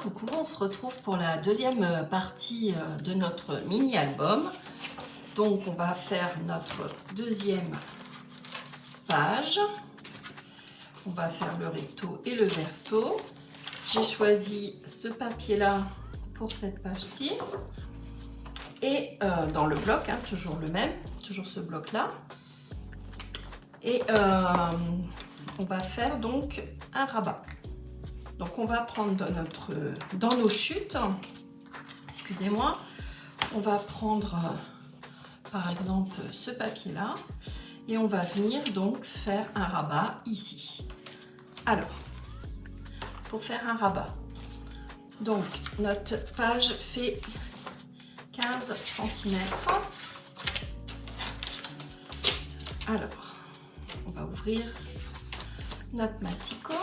coucou, on se retrouve pour la deuxième partie de notre mini-album. Donc on va faire notre deuxième page. On va faire le recto et le verso. J'ai choisi ce papier-là pour cette page-ci. Et dans le bloc, hein, toujours le même, toujours ce bloc-là. Et on va faire donc un rabat. Donc on va prendre dans nos chutes, excusez-moi, on va prendre par exemple ce papier-là et on va venir donc faire un rabat ici. Alors, pour faire un rabat, donc notre page fait 15 cm. Alors, on va ouvrir notre massicot.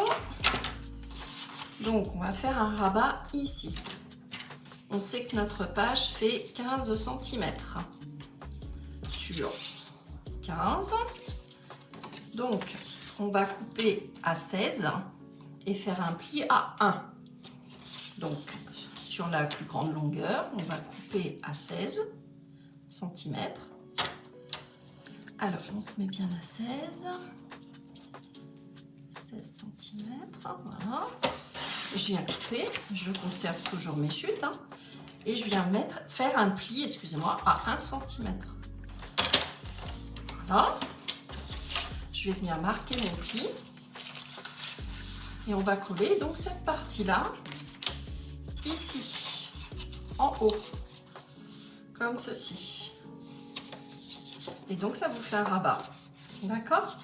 Donc, on va faire un rabat ici. On sait que notre page fait 15 cm sur 15. Donc, on va couper à 16 et faire un pli à 1. Donc, sur la plus grande longueur, on va couper à 16 cm. Alors, on se met bien à 16 cm, voilà. Je viens couper, je conserve toujours mes chutes, hein, et je viens faire un pli, excusez-moi, à 1 cm. Voilà. Je vais venir marquer mon pli et on va coller donc cette partie-là ici, en haut, comme ceci. Et donc ça vous fait un rabat, d'accord?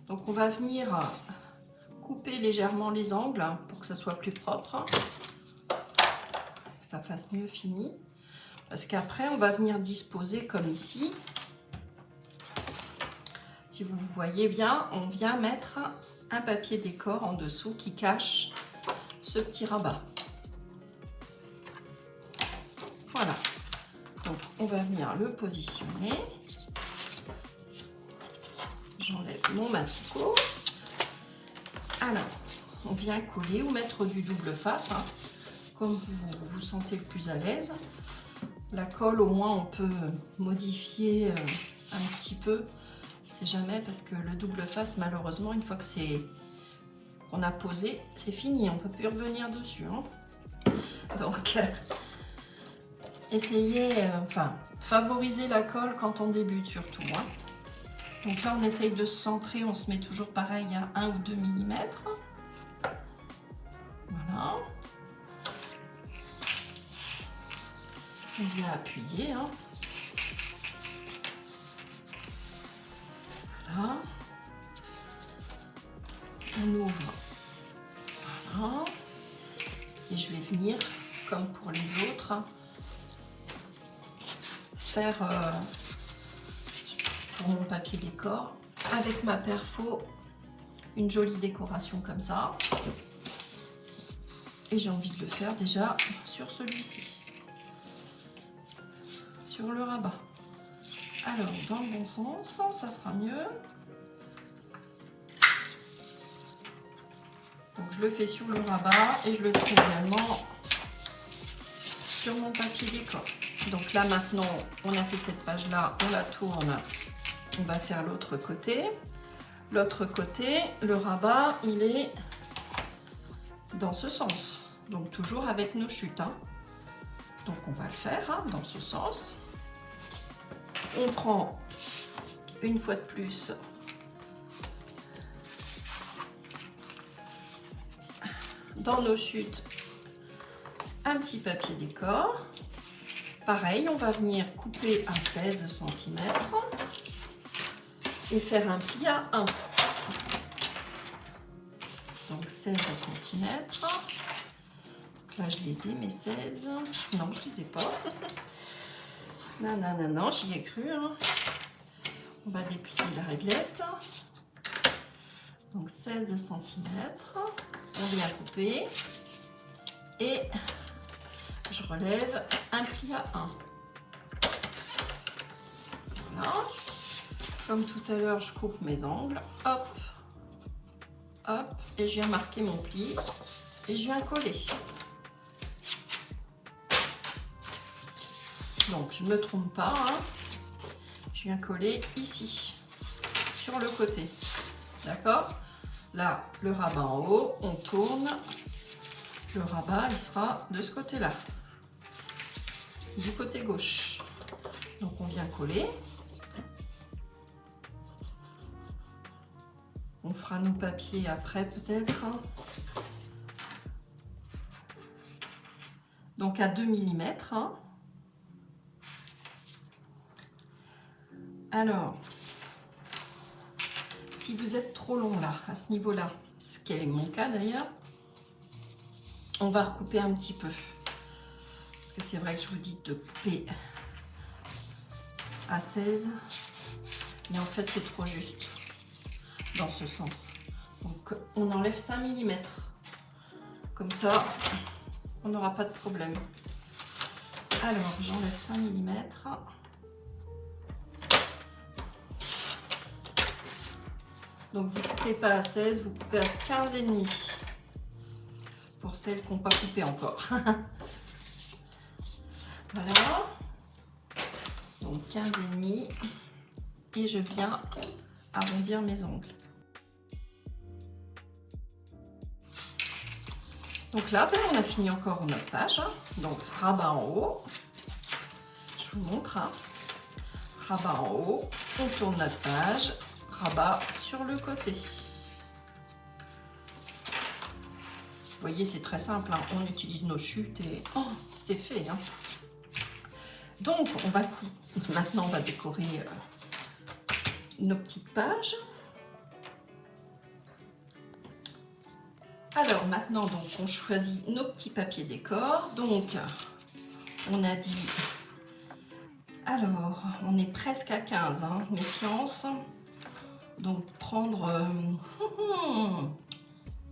Donc on va venir couper légèrement les angles pour que ça soit plus propre, que ça fasse mieux fini, parce qu'après on va venir disposer comme ici. Si vous voyez bien, on vient mettre un papier décor en dessous qui cache ce petit rabat. Voilà, donc on va venir le positionner. J'enlève mon massicot. Alors, on vient coller ou mettre du double face, hein, comme vous vous sentez le plus à l'aise. La colle, au moins, on peut modifier un petit peu. On ne sait jamais, parce que le double face, malheureusement, une fois que qu'on a posé, c'est fini. On ne peut plus revenir dessus. Hein. Donc, essayez, favoriser la colle quand on débute, surtout. Hein. Donc là, on essaye de se centrer, on se met toujours pareil à 1 ou 2 mm. Voilà. On vient appuyer. Hein. Voilà. On ouvre. Voilà. Et je vais venir, comme pour les autres, faire... pour mon papier décor avec ma perfo une jolie décoration comme ça, et j'ai envie de le faire déjà sur celui-ci, sur le rabat. Alors dans le bon sens, ça sera mieux. Donc je le fais sur le rabat et je le fais également sur mon papier décor. Donc là maintenant on a fait cette page là, on la tourne. On va faire l'autre côté. L'autre côté, le rabat, il est dans ce sens. Donc toujours avec nos chutes. Hein. Donc on va le faire hein, dans ce sens. On prend une fois de plus dans nos chutes un petit papier décor. Pareil, on va venir couper à 16 cm. Et faire un pli à 1. Donc 16 cm. Donc là, je les ai, mes 16. Non, je les ai pas. Non, j'y ai cru. Hein. On va déplier la réglette. Donc 16 cm. On vient couper. Et je relève un pli à 1. Voilà. Comme tout à l'heure, je coupe mes angles, hop, hop, et je viens marquer mon pli et je viens coller. Donc je ne me trompe pas, hein. Je viens coller ici, sur le côté. D'accord? Là, le rabat en haut, on tourne. Le rabat, il sera de ce côté-là, du côté gauche. Donc on vient coller. On fera nos papiers après peut-être. Donc à 2 mm. Hein. Alors, si vous êtes trop long là, à ce niveau-là, ce qui est mon cas d'ailleurs, on va recouper un petit peu. Parce que c'est vrai que je vous dis de couper à 16, mais en fait c'est trop juste dans ce sens. Donc on enlève 5 mm. Comme ça, on n'aura pas de problème. Alors j'enlève 5 mm. Donc vous ne coupez pas à 16, vous coupez à 15,5 pour celles qui n'ont pas coupé encore. Voilà. Donc 15,5 et je viens arrondir mes ongles. Donc là, ben, on a fini encore notre page. Hein. Donc rabat en haut. Je vous montre. Hein. Rabat en haut. On tourne notre page. Rabat sur le côté. Vous voyez, c'est très simple. Hein. On utilise nos chutes et c'est fait. Hein. Donc, on va maintenant on va décorer nos petites pages. Alors maintenant, donc, on choisit nos petits papiers décor. Donc, on a dit, alors, on est presque à 15, hein, méfiance. Donc, prendre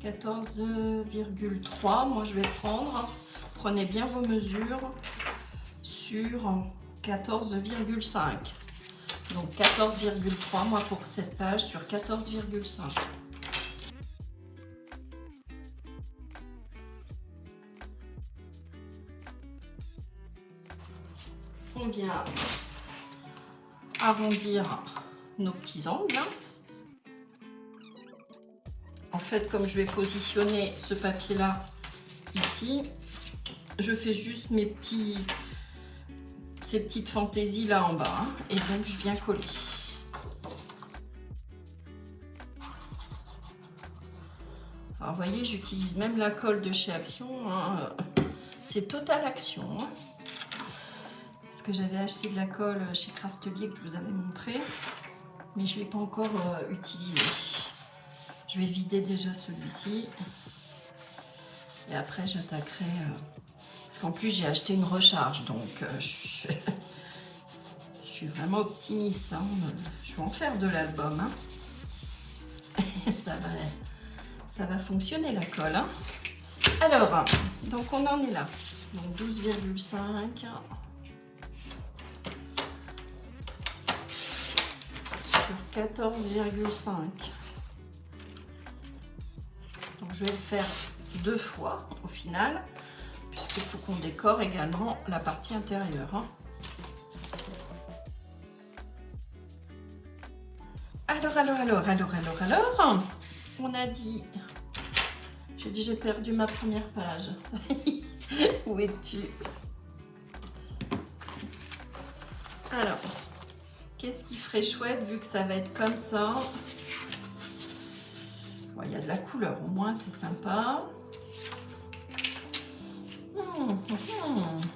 14,3, moi je vais prendre. Prenez bien vos mesures sur 14,5. Donc 14,3 moi pour cette page sur 14,5. On vient arrondir nos petits angles. En fait, comme je vais positionner ce papier là ici, je fais juste ces petites fantaisies là en bas, hein, et donc je viens coller. Alors vous voyez, j'utilise même la colle de chez Action, hein. C'est Total Action, hein. Parce que j'avais acheté de la colle chez Craftelier que je vous avais montré, mais je ne l'ai pas encore utilisé. Je vais vider déjà celui-ci et après j'attaquerai parce qu'en plus j'ai acheté une recharge, donc je suis vraiment optimiste, hein. Je vais en faire de l'album, hein. Ça va fonctionner la colle, hein. Alors donc on en est là, donc 12,5 sur 14,5. Donc je vais le faire 2 fois au final, puisqu'il faut qu'on décore également la partie intérieure, hein. Alors, on a dit, j'ai dit j'ai perdu ma première page. Où es-tu? Alors, qu'est-ce qui ferait chouette vu que ça va être comme ça? Bon, il y a de la couleur, au moins c'est sympa.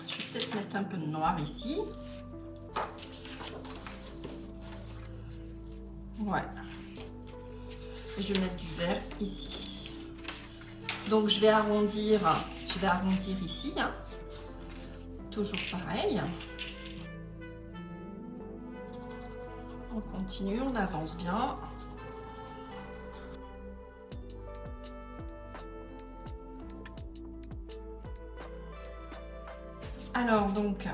Je vais peut-être mettre un peu de noir ici. Ouais. Et je vais mettre du vert ici. Donc je vais arrondir ici, hein. Toujours pareil. On continue, on avance bien. Alors donc,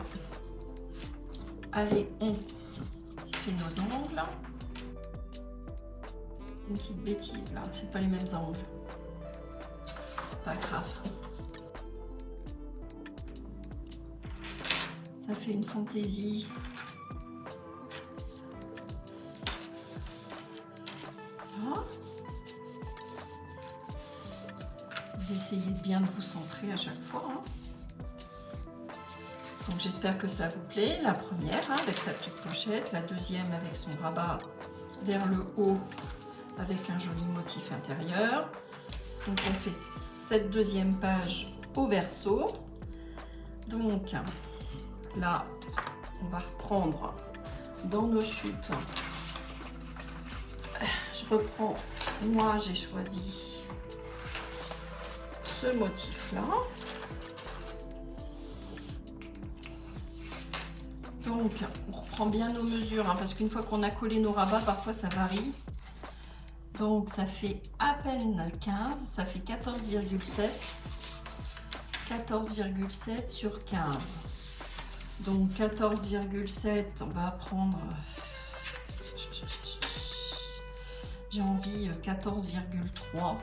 allez, on fait nos angles. Une petite bêtise là, c'est pas les mêmes angles. Pas grave. Ça fait une fantaisie. Voilà. Vous essayez bien de vous centrer à chaque fois. Hein. Donc j'espère que ça vous plaît. La première hein, avec sa petite pochette, la deuxième avec son rabat vers le haut avec un joli motif intérieur. Donc on fait cette deuxième page au verso. Donc là, on va reprendre dans nos chutes. Je reprends, moi j'ai choisi ce motif-là. Donc on reprend bien nos mesures, hein, parce qu'une fois qu'on a collé nos rabats, parfois ça varie. Donc ça fait à peine 15, ça fait 14,7. 14,7 sur 15. Donc 14,7, on va prendre, j'ai envie 14,3.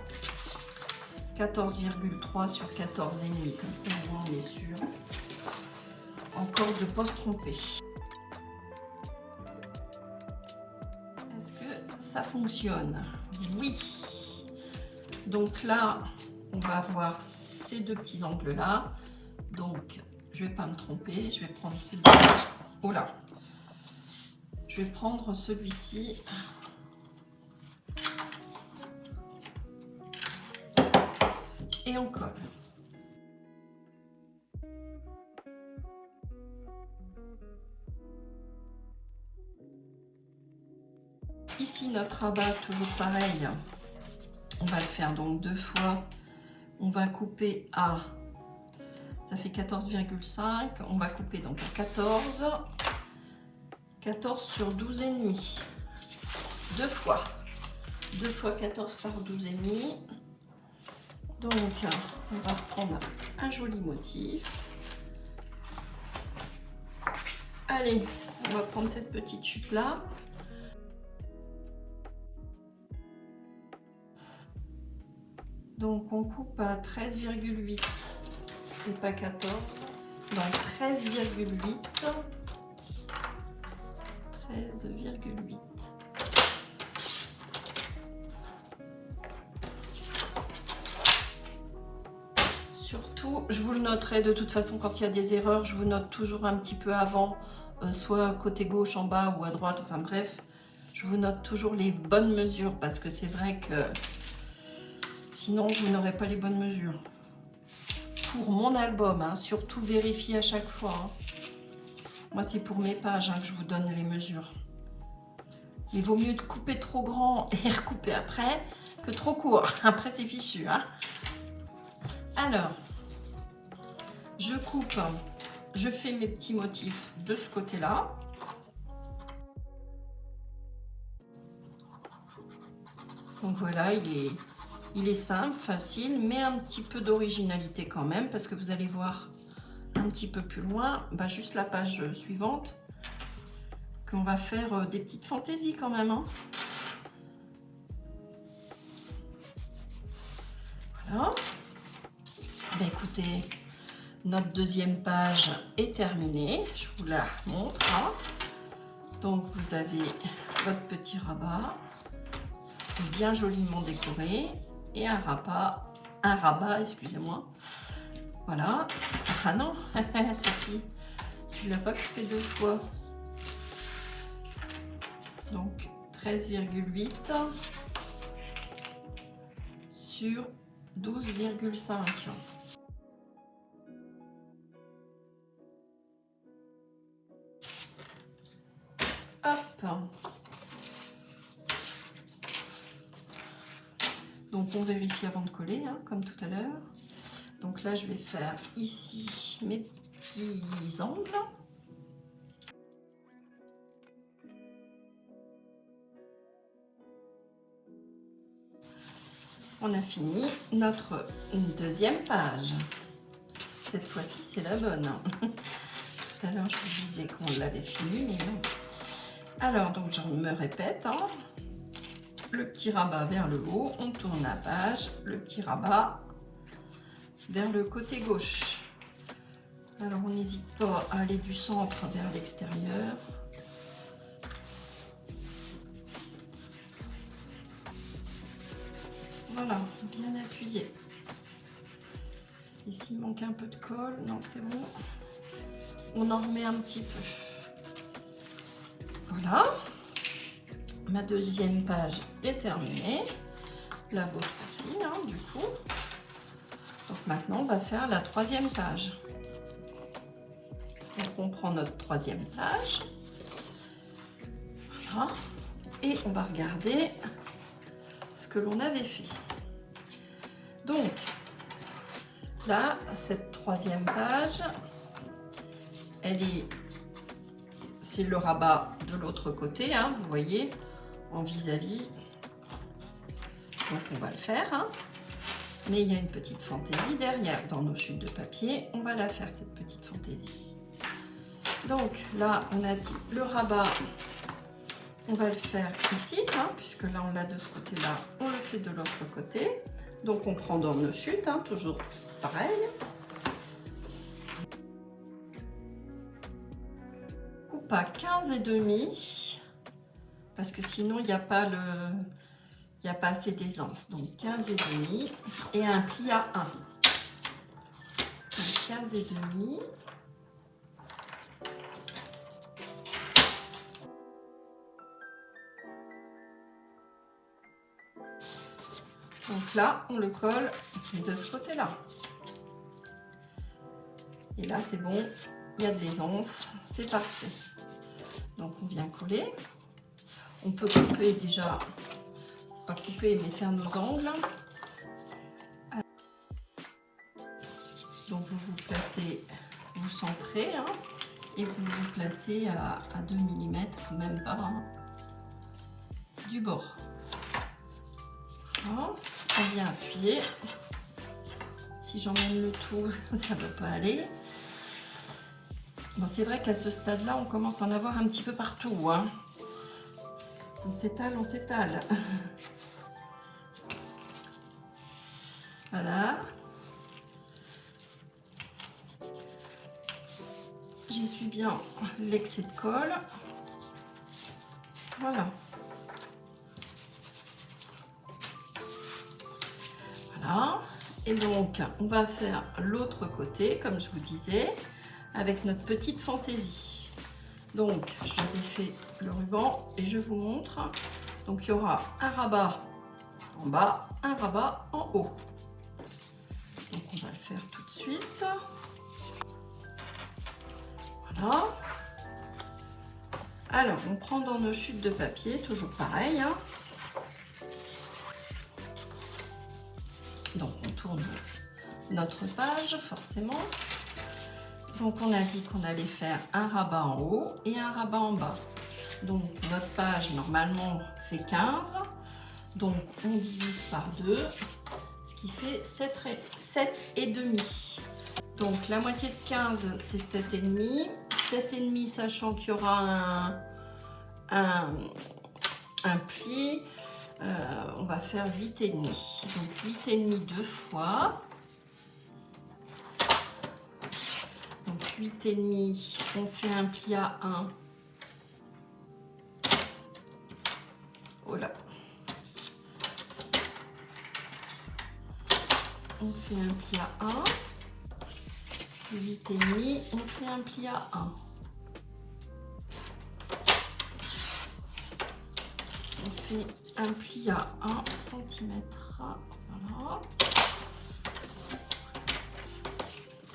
14,3 sur 14,5, comme ça au moins on est sûr. Encore de ne pas se tromper. Est-ce que ça fonctionne? Oui. Donc là, on va avoir ces deux petits angles là. Donc, je ne vais pas me tromper. Je vais prendre celui-ci. Oh là. Je vais prendre celui-ci. Et on colle. Ici, notre rabat, toujours pareil. On va le faire donc 2 fois. On va couper à, ça fait 14,5. On va couper donc à 14. 14 sur 12,5. 2 fois. 2 fois 14 par 12,5. Donc, on va reprendre un joli motif. Allez, on va prendre cette petite chute là. Donc, on coupe à 13,8 et pas 14. Donc, 13,8. 13,8. Surtout, je vous le noterai de toute façon quand il y a des erreurs, je vous note toujours un petit peu avant, soit côté gauche en bas ou à droite, enfin bref, je vous note toujours les bonnes mesures parce que c'est vrai que sinon vous n'aurez pas les bonnes mesures. Pour mon album, hein, surtout vérifiez à chaque fois. Hein. Moi c'est pour mes pages hein, que je vous donne les mesures. Il vaut mieux de couper trop grand et recouper après que trop court. Après c'est fichu. Hein. Alors, je coupe, je fais mes petits motifs de ce côté-là. Donc voilà, il est simple, facile, mais un petit peu d'originalité quand même, parce que vous allez voir un petit peu plus loin, bah juste la page suivante, qu'on va faire des petites fantaisies quand même. Hein. Voilà. Bah écoutez, notre deuxième page est terminée. Je vous la montre. Hein. Donc vous avez votre petit rabat, bien joliment décoré, et un rabat, excusez-moi. Voilà. Ah non, Sophie, tu l'as pas coupé 2 fois. Donc 13,8 sur 12,5. Hop. Donc on vérifie avant de coller, hein, comme tout à l'heure. Donc là je vais faire ici mes petits angles. On a fini notre deuxième page. Cette fois-ci c'est la bonne. Tout à l'heure je vous disais qu'on l'avait fini, mais non. Alors, donc je me répète, hein, le petit rabat vers le haut, on tourne la page, le petit rabat vers le côté gauche. Alors on n'hésite pas à aller du centre vers l'extérieur. Voilà, bien appuyé. Et s'il manque un peu de colle, non c'est bon. On en remet un petit peu. Voilà. Ma deuxième page est terminée. La vôtre aussi, hein, du coup. Donc maintenant, on va faire la troisième page. Donc on prend notre troisième page. Voilà. Et on va regarder ce que l'on avait fait. Donc, là, cette troisième page, c'est le rabat de l'autre côté, hein, vous voyez, en vis-à-vis. Donc on va le faire, hein. Mais il y a une petite fantaisie derrière dans nos chutes de papier. On va la faire, cette petite fantaisie. Donc là, on a dit le rabat, on va le faire ici, hein, puisque là on l'a de ce côté-là, on le fait de l'autre côté. Donc on prend dans nos chutes, hein, toujours pareil. Coupe à 15,5 parce que sinon il n'y a pas assez d'aisance. Donc 15,5 et un pli à 1. 15,5. Donc là, on le colle de ce côté-là. Et là, c'est bon, il y a de l'aisance, c'est parfait. Donc on vient coller. On peut couper déjà, pas couper, mais faire nos angles. Donc vous vous placez, vous centrez, hein, et vous vous placez à 2 mm, même pas, hein, du bord. Voilà. On vient appuyer. Si j'emmène le tout, ça ne va pas aller. Bon, c'est vrai qu'à ce stade-là, on commence à en avoir un petit peu partout, hein. On s'étale, on s'étale. Voilà. J'essuie bien l'excès de colle. Voilà. Voilà. Et donc, on va faire l'autre côté, comme je vous disais, avec notre petite fantaisie. Donc, je défais le ruban et je vous montre. Donc, il y aura un rabat en bas, un rabat en haut. Donc, on va le faire tout de suite. Voilà. Alors, on prend dans nos chutes de papier, toujours pareil, hein. Donc, on tourne notre page, forcément. Donc, on a dit qu'on allait faire un rabat en haut et un rabat en bas. Donc, notre page, normalement, fait 15. Donc, on divise par 2, ce qui fait 7,5. Donc, la moitié de 15, c'est 7,5. 7,5, sachant qu'il y aura un pli. On va faire 8,5. Donc 8,5 deux fois. Donc 8,5, on fait un pli à 1. Oh là. On fait un pli à 1. 8,5, on fait un pli à 1. On fait un pli à 1 cm. Voilà.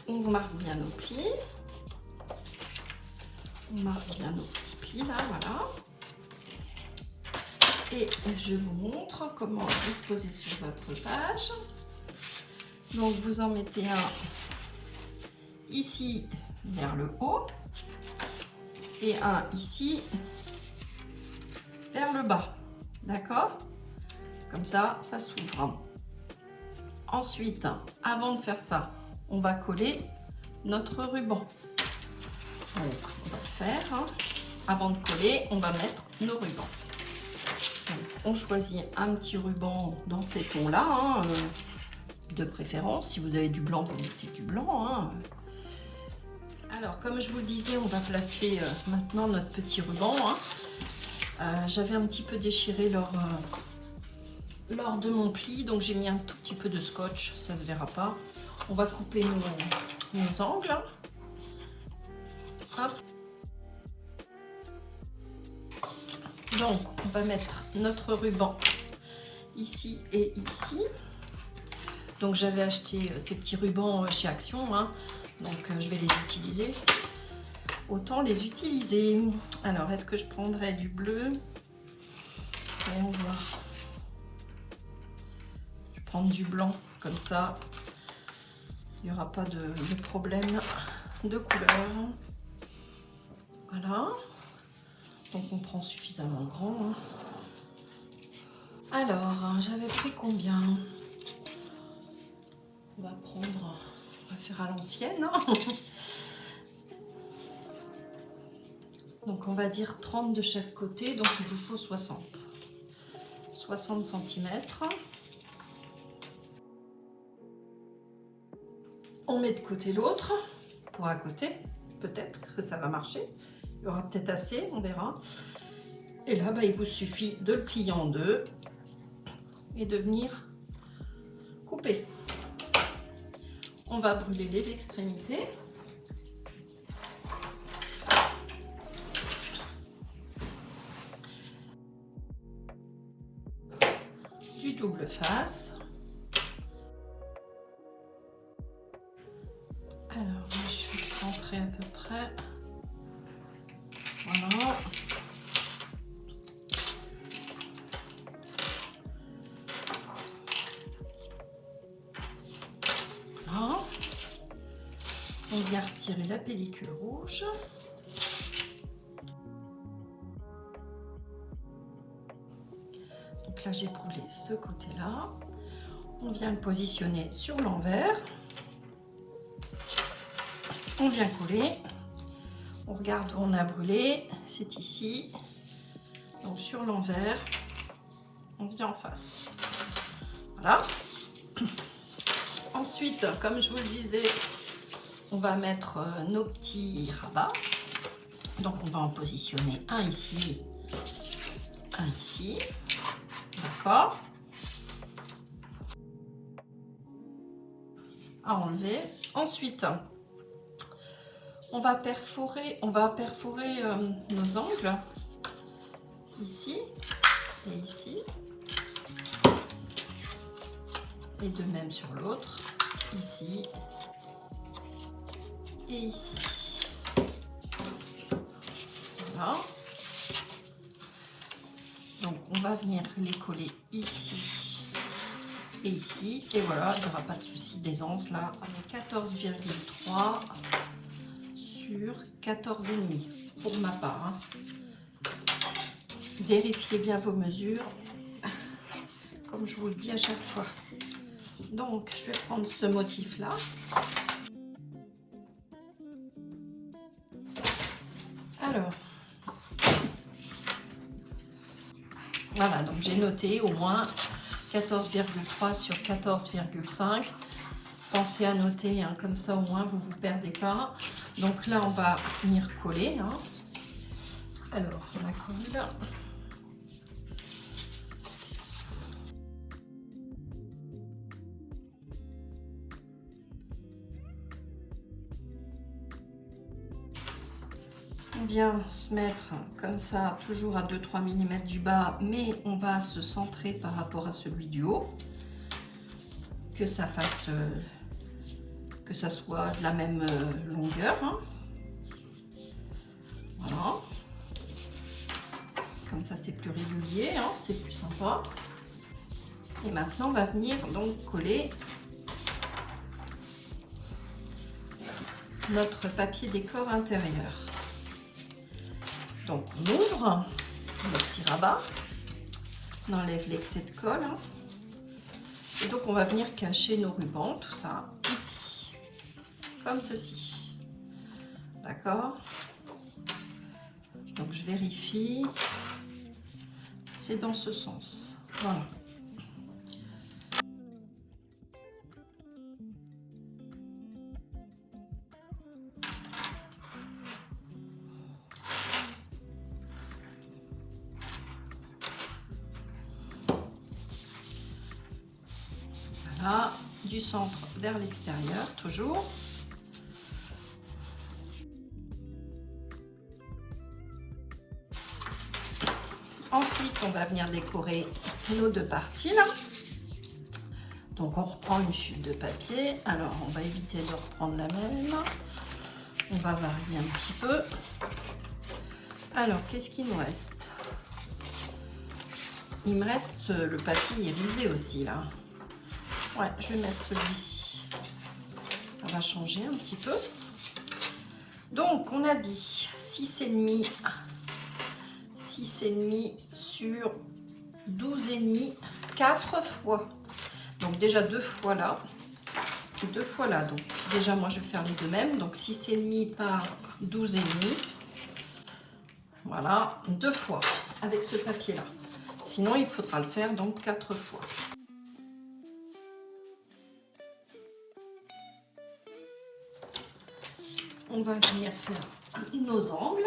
On marque bien nos plis. On marque bien nos petits plis là, voilà. Et je vous montre comment disposer sur votre page. Donc vous en mettez un ici vers le haut et un ici vers le bas. D'accord? Comme ça, ça s'ouvre. Ensuite, avant de faire ça, on va coller notre ruban. Donc, on va le faire. Hein. Avant de coller, on va mettre nos rubans. Donc, on choisit un petit ruban dans ces tons-là, hein, de préférence. Si vous avez du blanc, vous mettez du blanc. Hein. Alors, comme je vous le disais, on va placer maintenant notre petit ruban. J'avais un petit peu déchiré lors de mon pli, donc j'ai mis un tout petit peu de scotch, ça ne se verra pas. On va couper nos angles. Hop. Donc, on va mettre notre ruban ici et ici. Donc, j'avais acheté ces petits rubans chez Action, donc je vais les utiliser. Autant les utiliser. Alors, est-ce que je prendrai du bleu? Voyons voir. Je vais prendre du blanc, comme ça, il n'y aura pas de problème de couleur. Voilà. Donc, on prend suffisamment grand. Alors, j'avais pris combien? On va faire à l'ancienne. Donc on va dire 30 de chaque côté, donc il vous faut 60 cm. On met de côté l'autre, pour à côté, peut-être que ça va marcher. Il y aura peut-être assez, on verra. Et là, il vous suffit de le plier en deux et de venir couper. On va brûler les extrémités. Du double face. Alors, je vais le centrer à peu près. Voilà. Voilà. On vient retirer la pellicule rouge. Donc là, j'ai brûlé ce côté-là. On vient le positionner sur l'envers. On vient coller. On regarde où on a brûlé. C'est ici. Donc sur l'envers, on vient en face. Voilà. Ensuite, comme je vous le disais, on va mettre nos petits rabats. Donc on va en positionner un ici, un ici. D'accord. À enlever. Ensuite, on va perforer nos angles ici et ici, et de même sur l'autre, ici et ici. Voilà. Donc on va venir les coller ici et ici, et voilà, il n'y aura pas de souci d'aisance là. On est 14,3 sur 14,5 pour ma part. Vérifiez bien vos mesures, comme je vous le dis à chaque fois. Donc je vais prendre ce motif là. Alors, voilà, donc j'ai noté au moins 14,3 sur 14,5. Pensez à noter, comme ça au moins vous ne vous perdez pas. Donc là, on va venir coller. Alors, la colle. On vient se mettre comme ça, toujours à 2-3 mm du bas, mais on va se centrer par rapport à celui du haut. Que ça fasse, que ça soit de la même longueur. Voilà. Comme ça, c'est plus régulier, c'est plus sympa. Et maintenant, on va venir donc coller notre papier décor intérieur. Donc, on ouvre le petit rabat, on enlève l'excès de colle. Et donc, on va venir cacher nos rubans, tout ça, ici, comme ceci. D'accord? Donc, je vérifie. C'est dans ce sens. Voilà. du centre vers l'extérieur, toujours. Ensuite, on va venir décorer nos deux parties là. Donc, on reprend une chute de papier. Alors, on va éviter de reprendre la même. On va varier un petit peu. Alors, qu'est-ce qu'il nous reste? Il me reste le papier irisé aussi là. Ouais, je vais mettre celui-ci. Ça va changer un petit peu. Donc, on a dit 6,5 sur 12,5, 4 fois. Donc déjà 2 fois là, 2 fois là. Donc déjà moi je vais faire les deux mêmes. Donc 6,5 par 12,5. Voilà, 2 fois avec ce papier là. Sinon il faudra le faire donc 4 fois. On va venir faire nos angles.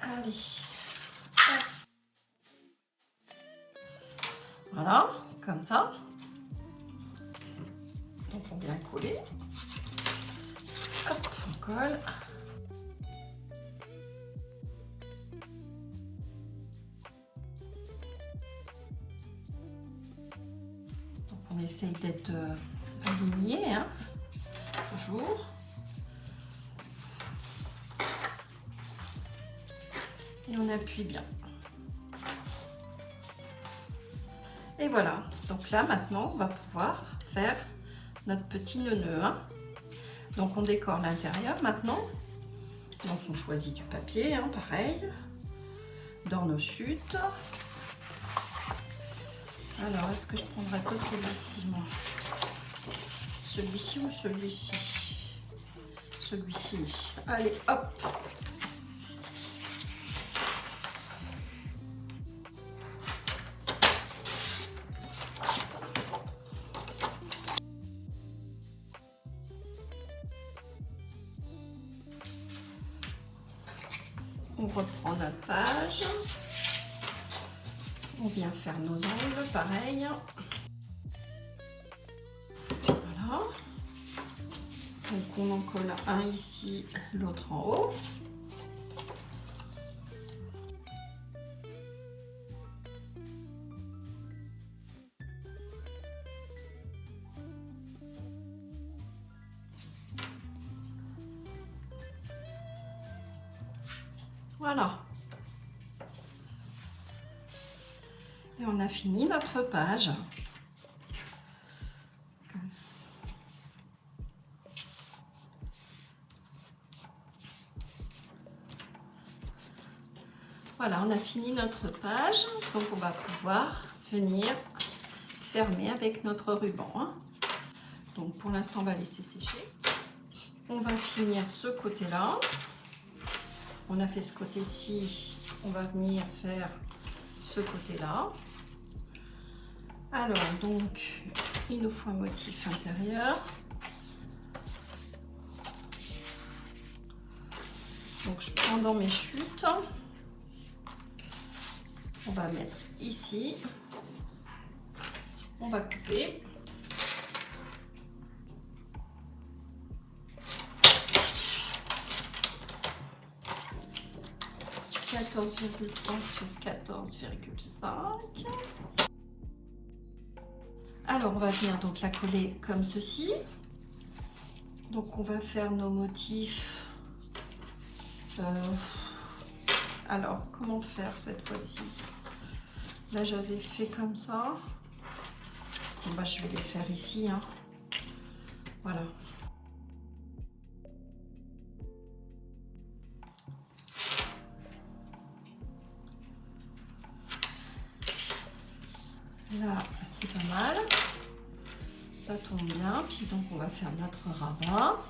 Allez. Voilà, comme ça. Donc on vient coller. Hop, on colle. Donc on essaye d'être aligné, hein, toujours. Et on appuie bien. Et voilà, donc là maintenant on va pouvoir faire notre petit nœud, hein. Donc on décore l'intérieur maintenant. Donc on choisit du papier, hein, pareil, dans nos chutes. Alors est-ce que je prendrais pas celui-ci moi? Celui-ci ou celui-ci? Celui-ci. Allez, hop! On reprend notre page. On vient faire nos angles, pareil. Voilà. Donc on en colle un ici, l'autre en haut. Voilà. Et on a fini notre page. Voilà, on a fini notre page. Donc on va pouvoir venir fermer avec notre ruban, hein. Donc pour l'instant, on va laisser sécher. On va finir ce côté-là. On a fait ce côté-ci, on va venir faire ce côté-là. Alors, donc, il nous faut un motif intérieur. Donc, je prends dans mes chutes. On va mettre ici. On va couper. sur 14,5. Alors on va venir donc la coller comme ceci. Donc on va faire nos motifs. Alors comment faire cette fois-ci? Là j'avais fait comme ça. Bon, bah, je vais les faire ici, hein. Voilà. Là, c'est pas mal. Ça tombe bien. Puis donc, on va faire notre rabat.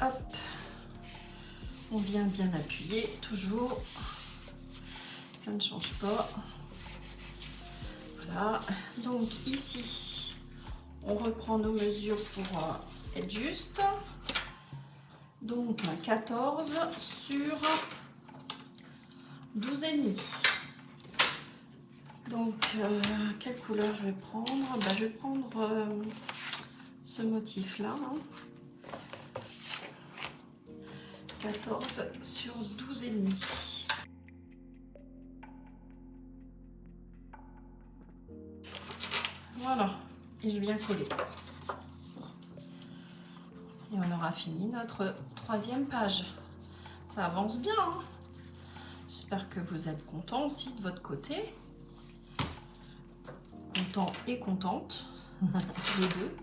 Hop. On vient bien appuyer, toujours. Ça ne change pas. Voilà. Donc, ici, on reprend nos mesures pour être juste. Donc 14 sur 12,5. Donc quelle couleur je vais prendre? Je vais prendre ce motif là, hein. 14 sur 12,5. Voilà, et je viens coller. Et on aura fini notre 3e page. Ça avance bien, hein. J'espère que vous êtes contents aussi de votre côté. Content et contente, les deux.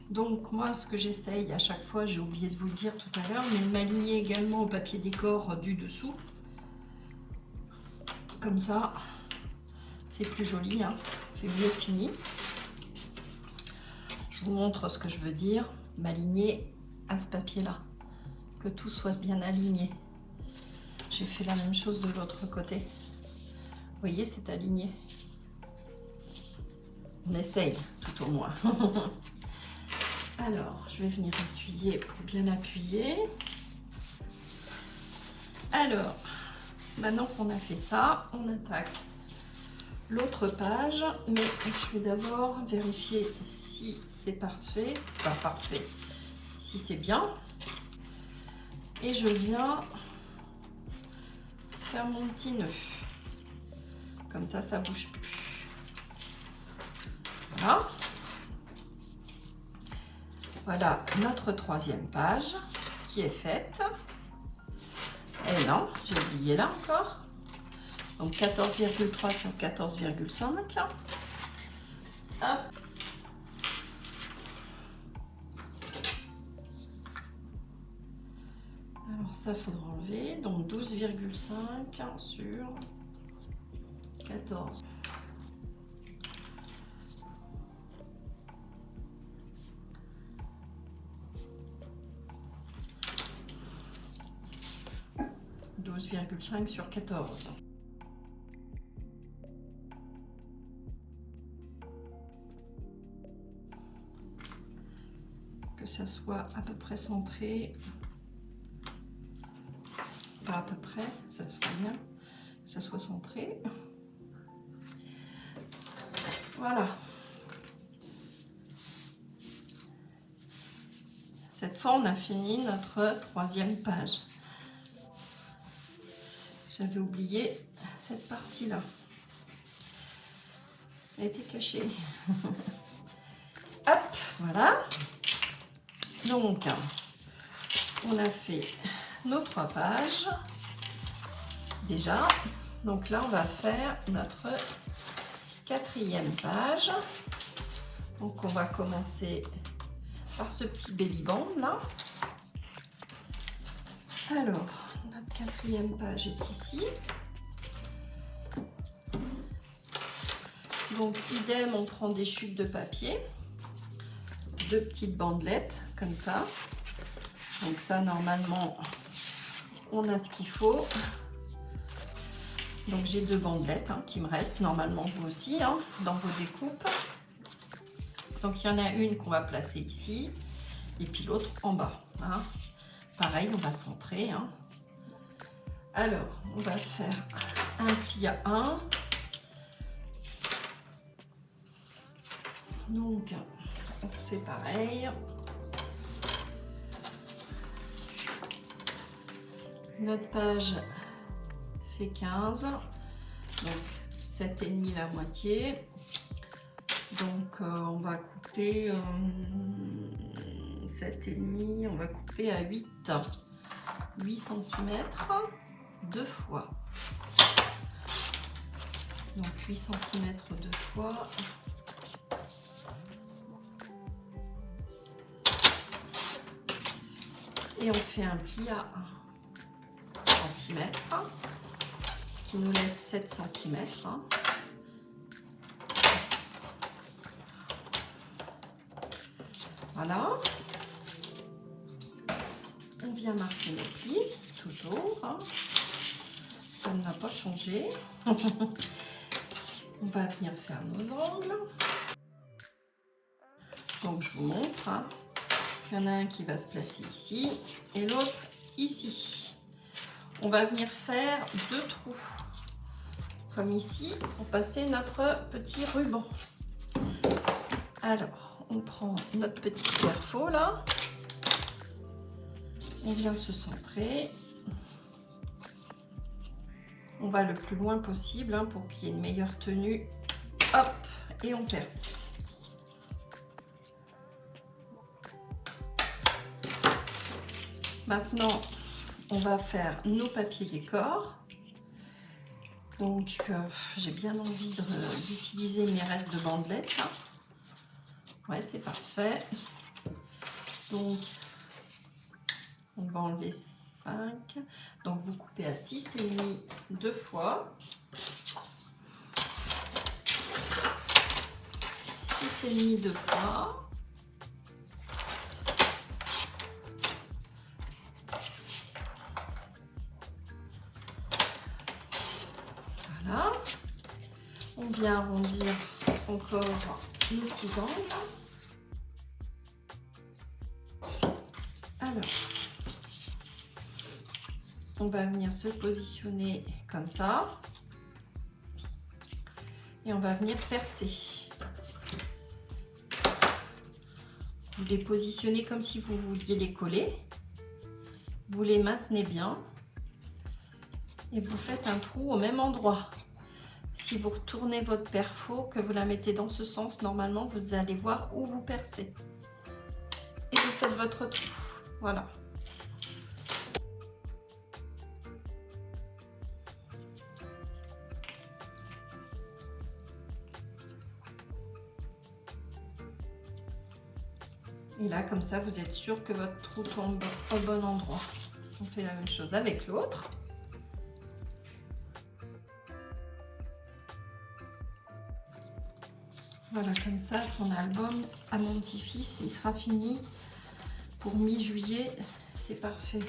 Donc moi, ce que j'essaye à chaque fois, j'ai oublié de vous le dire tout à l'heure, mais de m'aligner également au papier décor du dessous. Comme ça, c'est plus joli, hein. C'est mieux fini. Je vous montre ce que je veux dire. M'aligner à ce papier-là. Que tout soit bien aligné. J'ai fait la même chose de l'autre côté. Vous voyez, c'est aligné. On essaye, tout au moins. Alors, je vais venir essuyer pour bien appuyer. Alors, maintenant qu'on a fait ça, on attaque l'autre page. Mais je vais d'abord vérifier si c'est parfait. Pas parfait. Si c'est bien. Et je viens faire mon petit nœud. Comme ça, ça bouge plus. Voilà. Voilà notre 3e page qui est faite. Et non, j'ai oublié là encore. Donc 14,3 sur 14,5. Hop. Alors ça, faudra enlever. Donc 12,5 sur 14. Sur 14. Que ça soit à peu près centré. Pas à peu près, ça serait bien. Que ça soit centré. Voilà. Cette fois, on a fini notre 3e page. J'avais oublié cette partie-là. Elle était cachée. Hop, voilà. Donc, on a fait nos 3 pages. Déjà. Donc là, on va faire notre 4e page. Donc, on va commencer par ce petit belly band là. Alors, notre 4e page est ici. Donc, idem, on prend des chutes de papier. 2 petites bandelettes, comme ça. Donc ça, normalement, on a ce qu'il faut. Donc, j'ai 2 bandelettes qui me restent. Normalement, vous aussi, dans vos découpes. Donc, il y en a une qu'on va placer ici. Et puis l'autre en bas. Pareil, on va centrer. Alors, on va faire un pli à 1. Donc, on fait pareil. Notre page fait 15. Donc, 7,5 la moitié. Donc, on va couper 7,5. On va couper à 8 cm 2 fois. Donc 8 cm 2 fois. Et on fait un pli à 1 cm, ce qui nous laisse 7 cm. Voilà. On vient marquer nos plis, toujours. Ça n'a pas changé. On va venir faire nos angles. Donc je vous montre. il y en a un qui va se placer ici et l'autre ici. On va venir faire 2 trous, comme ici, pour passer notre petit ruban. Alors, on prend notre petit perfo là. On vient se centrer. On va le plus loin possible hein, pour qu'il y ait une meilleure tenue. Hop, et on perce. Maintenant, on va faire nos papiers décor. Donc, j'ai bien envie d'utiliser mes restes de bandelettes. Hein. Ouais, c'est parfait. Donc, on va enlever 5. Donc, vous coupez à 6,5 2 fois. 6,5 2 fois. Voilà. On vient arrondir encore nos petits angles. Alors, on va venir se positionner comme ça. Et on va venir percer. Vous les positionnez comme si vous vouliez les coller. Vous les maintenez bien. Et vous faites un trou au même endroit. Si vous retournez votre perfo, que vous la mettez dans ce sens, normalement, vous allez voir où vous percez. Et vous faites votre trou. Voilà. Et là, comme ça, vous êtes sûr que votre trou tombe au bon endroit. On fait la même chose avec l'autre. Voilà, comme ça, son album à mon petit-fils, il sera fini pour mi-juillet. C'est parfait.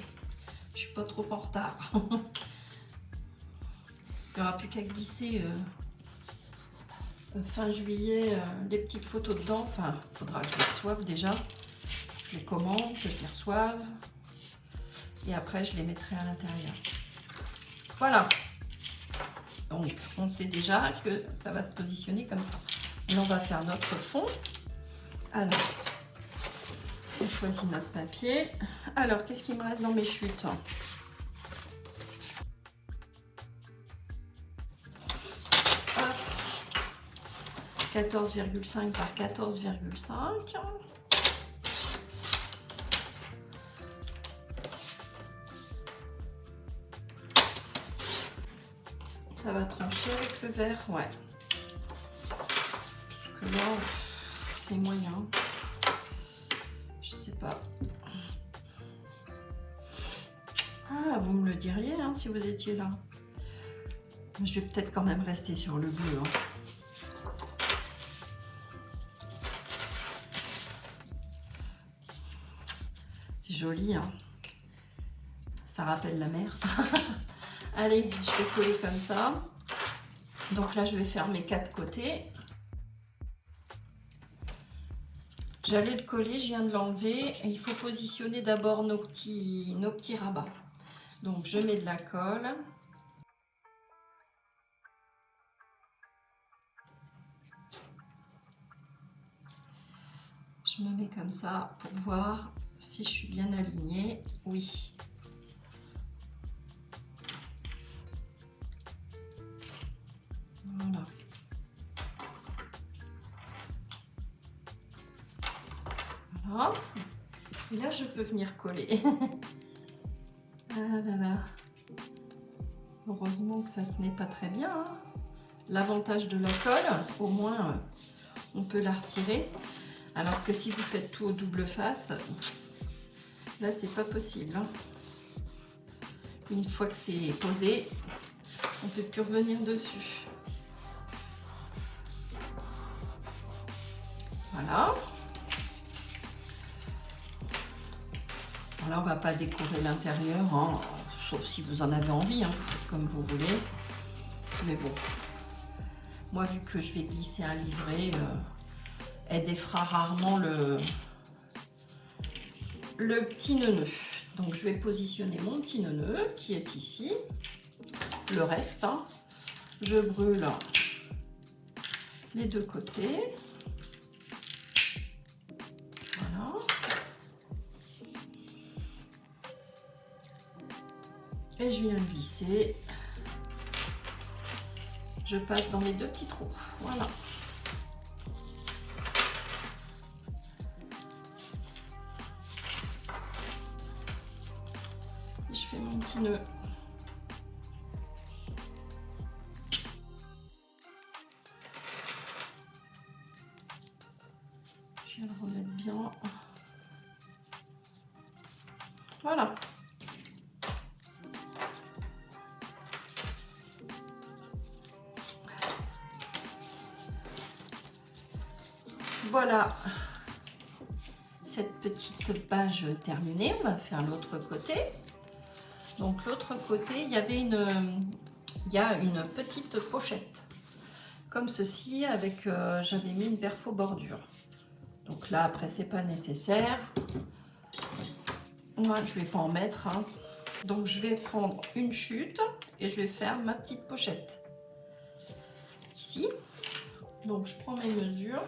Je suis pas trop en retard. Il n'y aura plus qu'à glisser fin juillet les petites photos dedans. Enfin, il faudra que je les reçoive déjà. Je les commande, que je les reçoive. Et après, je les mettrai à l'intérieur. Voilà. Donc, on sait déjà que ça va se positionner comme ça. Et on va faire notre fond. Alors, on choisit notre papier. Alors, qu'est-ce qui me reste dans mes chutes? 14,5 par 14,5. Ça va trancher avec le verre, ouais. Parce que là, c'est moyen. Je sais pas. Ah, vous me le diriez hein, si vous étiez là. Je vais peut-être quand même rester sur le bleu. Hein. C'est joli, hein. Ça rappelle la mer. Allez, je vais coller comme ça. Donc là, je vais faire mes 4 côtés. J'allais le coller, je viens de l'enlever. Il faut positionner d'abord nos petits rabats. Donc, je mets de la colle. Je me mets comme ça pour voir si je suis bien alignée. Oui. Voilà. Voilà. Et là, je peux venir coller. Ah là là. Heureusement que ça tenait pas très bien. Hein. L'avantage de la colle, au moins, on peut la retirer. Alors que si vous faites tout au double face, là, c'est pas possible. Hein. Une fois que c'est posé, on ne peut plus revenir dessus. Voilà. Là, on va pas décorer l'intérieur, hein, sauf si vous en avez envie, hein, vous faites comme vous voulez. Mais bon, moi, vu que je vais glisser un livret, elle défera rarement le petit neuneu. Donc je vais positionner mon petit neuneu qui est ici. Le reste, hein, je brûle les deux côtés. Voilà. Et je viens glisser. Je passe dans mes deux petits trous. Voilà. Et je fais mon petit nœud. Je vais le remettre bien. Voilà. Voilà cette petite page terminée. On va faire l'autre côté. Donc l'autre côté, il y a une petite pochette comme ceci avec j'avais mis une perfo bordure. Donc là après c'est pas nécessaire. Moi je vais pas en mettre. Hein. Donc je vais prendre une chute et je vais faire ma petite pochette ici. Donc je prends mes mesures.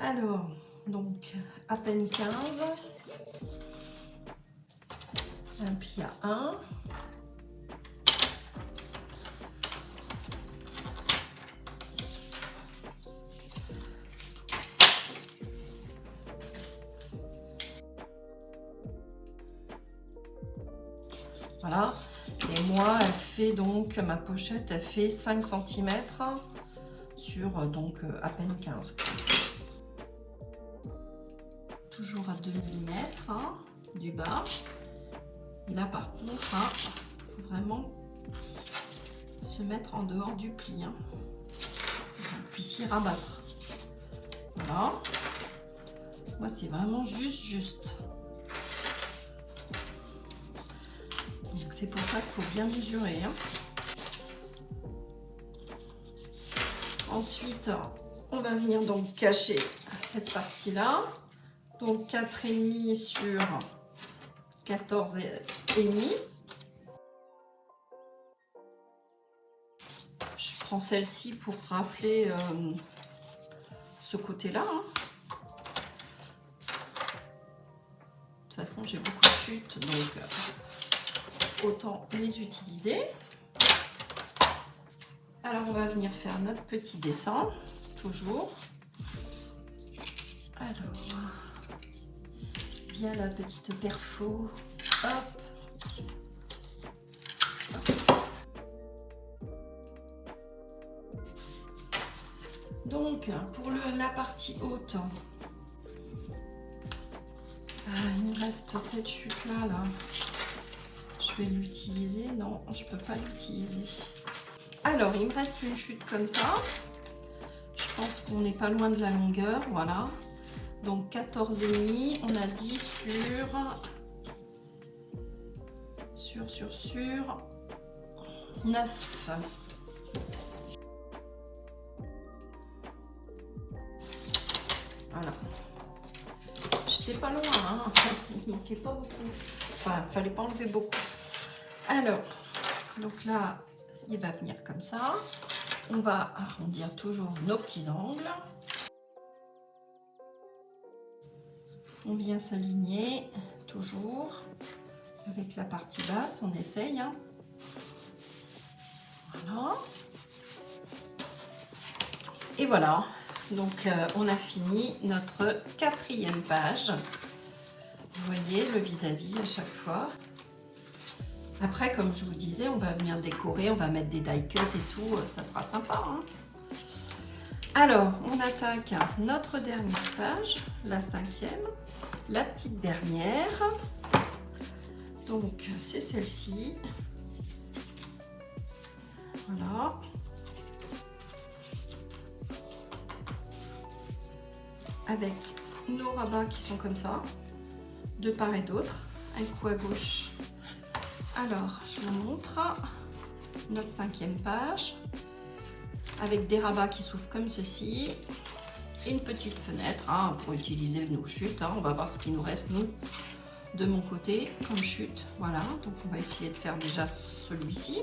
Alors, donc à peine 15, un pli à 1, voilà, et moi elle fait donc, ma pochette elle fait 5 cm sur donc à peine 15. Toujours à 2 mm hein, du bas. Et là par contre, hein, faut vraiment se mettre en dehors du pli. Hein. Faut que vous puissiez rabattre. Voilà. Moi c'est vraiment juste. Donc c'est pour ça qu'il faut bien mesurer. Hein. Ensuite, on va venir donc cacher cette partie-là. Donc 4,5 sur 14,5. Je prends celle-ci pour rafler ce côté-là. Hein. De toute façon, j'ai beaucoup de chutes, donc autant les utiliser. Alors, on va venir faire notre petit dessin, toujours. Alors, via la petite perfo, hop. Donc, pour la partie haute, il me reste cette chute-là, là. Je vais l'utiliser. Non, je peux pas l'utiliser. Alors, il me reste une chute comme ça. Je pense qu'on n'est pas loin de la longueur, voilà. Donc 14,5, on a dit sur 9. Voilà. J'étais pas loin, hein. Il manquait pas beaucoup. Enfin, il fallait pas enlever beaucoup. Alors, donc là, il va venir comme ça. On va arrondir toujours nos petits angles. On vient s'aligner toujours avec la partie basse, on essaye. Hein. Voilà. Et voilà, donc on a fini notre 4e page. Vous voyez le vis-à-vis à chaque fois. Après, comme je vous disais, on va venir décorer, on va mettre des die cuts et tout, ça sera sympa. Hein. Alors, on attaque notre dernière page, la 5e. La petite dernière, donc c'est celle-ci, voilà, avec nos rabats qui sont comme ça, de part et d'autre, un coup à gauche. Alors, je vous montre notre 5e page, avec des rabats qui s'ouvrent comme ceci, et une petite fenêtre hein, pour utiliser nos chutes. Hein. On va voir ce qu'il nous reste, nous, de mon côté, comme chute. Voilà, donc on va essayer de faire déjà celui-ci.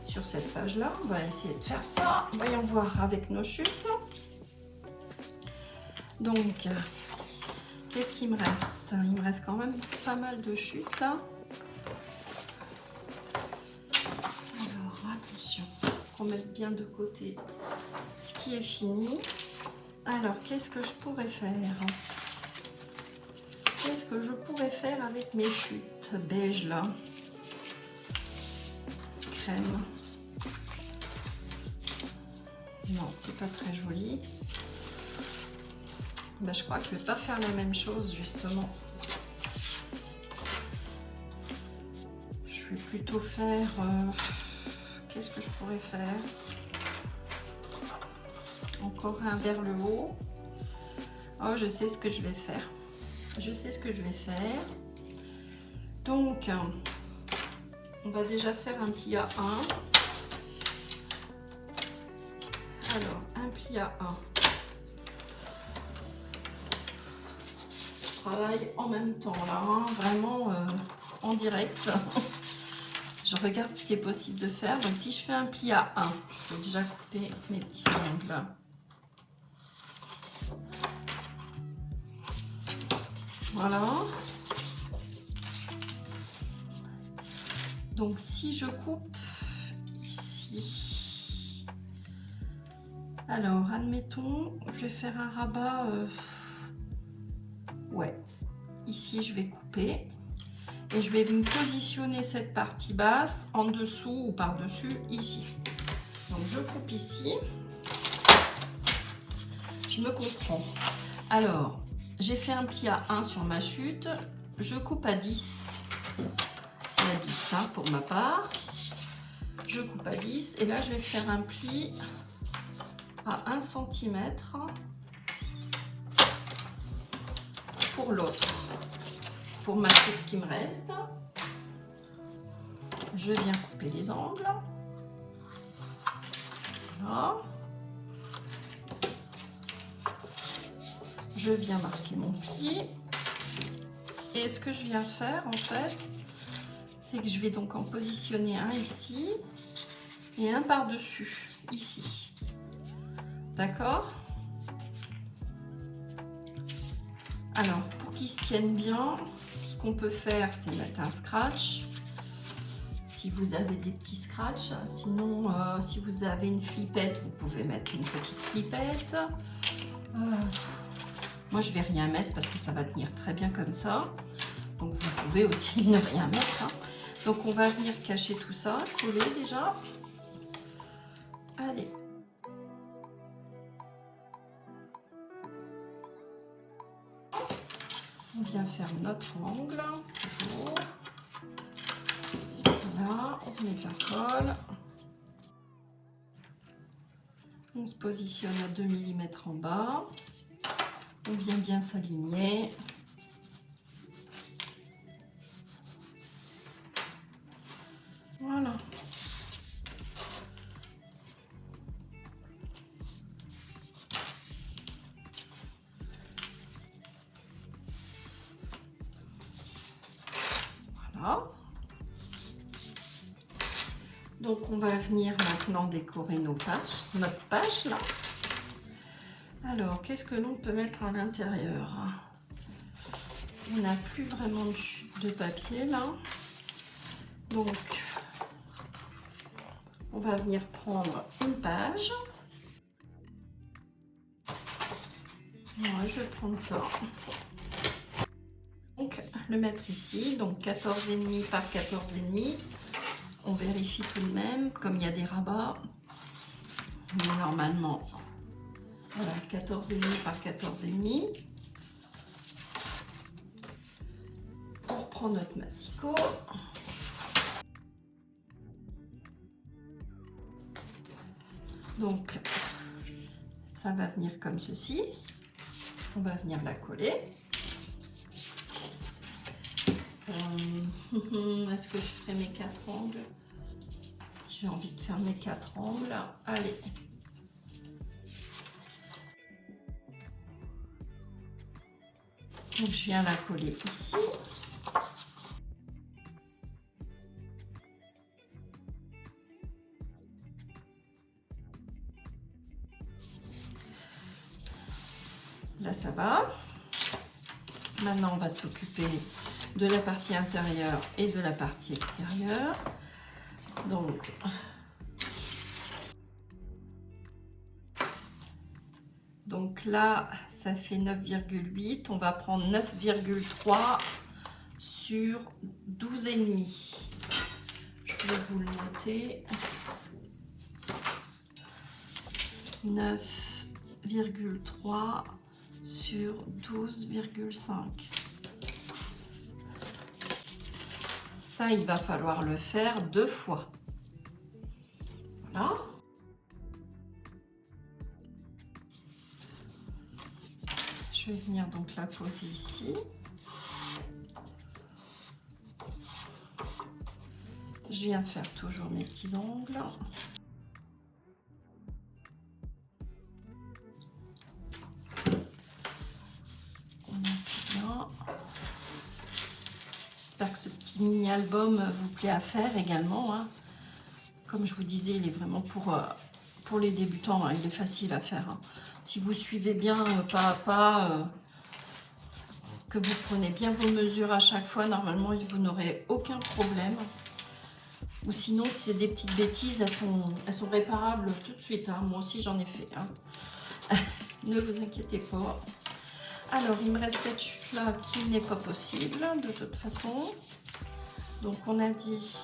Sur cette page-là, on va essayer de faire ça. Voyons voir avec nos chutes. Donc, qu'est-ce qu'il me reste? Il me reste quand même pas mal de chutes, là. Alors, attention, on met bien de côté ce qui est fini. Alors, qu'est-ce que je pourrais faire? Qu'est-ce que je pourrais faire avec mes chutes beige là? Crème. Non, c'est pas très joli. Ben, je crois que je vais pas faire la même chose justement. Je vais plutôt faire... qu'est-ce que je pourrais faire? Encore un vers le haut. Oh, je sais ce que je vais faire. Je sais ce que je vais faire. Donc, on va déjà faire un pli à 1. Alors, un pli à 1. Je travaille en même temps là, hein, vraiment en direct. Je regarde ce qui est possible de faire. Donc, si je fais un pli à 1, je vais déjà couper mes petits ongles. Voilà. Donc, si je coupe ici, alors, admettons, je vais faire un rabat, ouais, ici, je vais couper et je vais me positionner cette partie basse en dessous ou par-dessus ici. Donc, je coupe ici, je me comprends. Alors, j'ai fait un pli à 1 sur ma chute, je coupe à 10. C'est à 10 hein, pour ma part. Je coupe à 10 et là je vais faire un pli à 1 cm pour l'autre. Pour ma chute qui me reste, je viens couper les angles. Voilà. Je viens marquer mon pli. Et ce que je viens faire en fait, c'est que je vais donc en positionner un ici et un par-dessus, ici. D'accord? Alors, pour qu'ils se tiennent bien, ce qu'on peut faire, c'est mettre un scratch. Si vous avez des petits scratchs, sinon, si vous avez une flippette, vous pouvez mettre une petite flippette. Moi, je vais rien mettre parce que ça va tenir très bien comme ça. Donc, vous pouvez aussi ne rien mettre. Hein. Donc, on va venir cacher tout ça, coller déjà. Allez. On vient faire notre angle, toujours. Voilà, on met de la colle. On se positionne à 2 mm en bas. On vient bien s'aligner. Voilà. Voilà. Donc on va venir maintenant décorer nos pages, notre page là. Alors qu'est-ce que l'on peut mettre à l'intérieur? On n'a plus vraiment de chute de papier là. Donc on va venir prendre une page. Moi je vais prendre ça. Donc le mettre ici, donc 14,5 par 14,5. On vérifie tout de même, comme il y a des rabats. Mais normalement, voilà, 14,5 par 14,5. On reprend notre massicot. Donc, ça va venir comme ceci. On va venir la coller. Est-ce que je ferai mes 4 angles? J'ai envie de faire mes 4 angles. Allez. Donc je viens la coller ici. Là ça va. Maintenant on va s'occuper de la partie intérieure et de la partie extérieure. Donc là ça fait 9,8. On va prendre 9,3 sur 12,5. Je vais vous le noter. 9,3 sur 12,5. Ça, il va falloir le faire 2 fois. Voilà. Je vais venir donc la poser ici. Je viens faire toujours mes petits angles. J'espère que ce petit mini-album vous plaît à faire également. Hein. Comme je vous disais, il est vraiment pour les débutants. Hein. Il est facile à faire. Hein. Si vous suivez bien pas à pas, que vous prenez bien vos mesures à chaque fois, normalement, vous n'aurez aucun problème. Ou sinon, si c'est des petites bêtises, elles sont réparables tout de suite. Hein. Moi aussi, j'en ai fait. Hein. Ne vous inquiétez pas. Alors, il me reste cette chute-là qui n'est pas possible de toute façon. Donc, on a dit,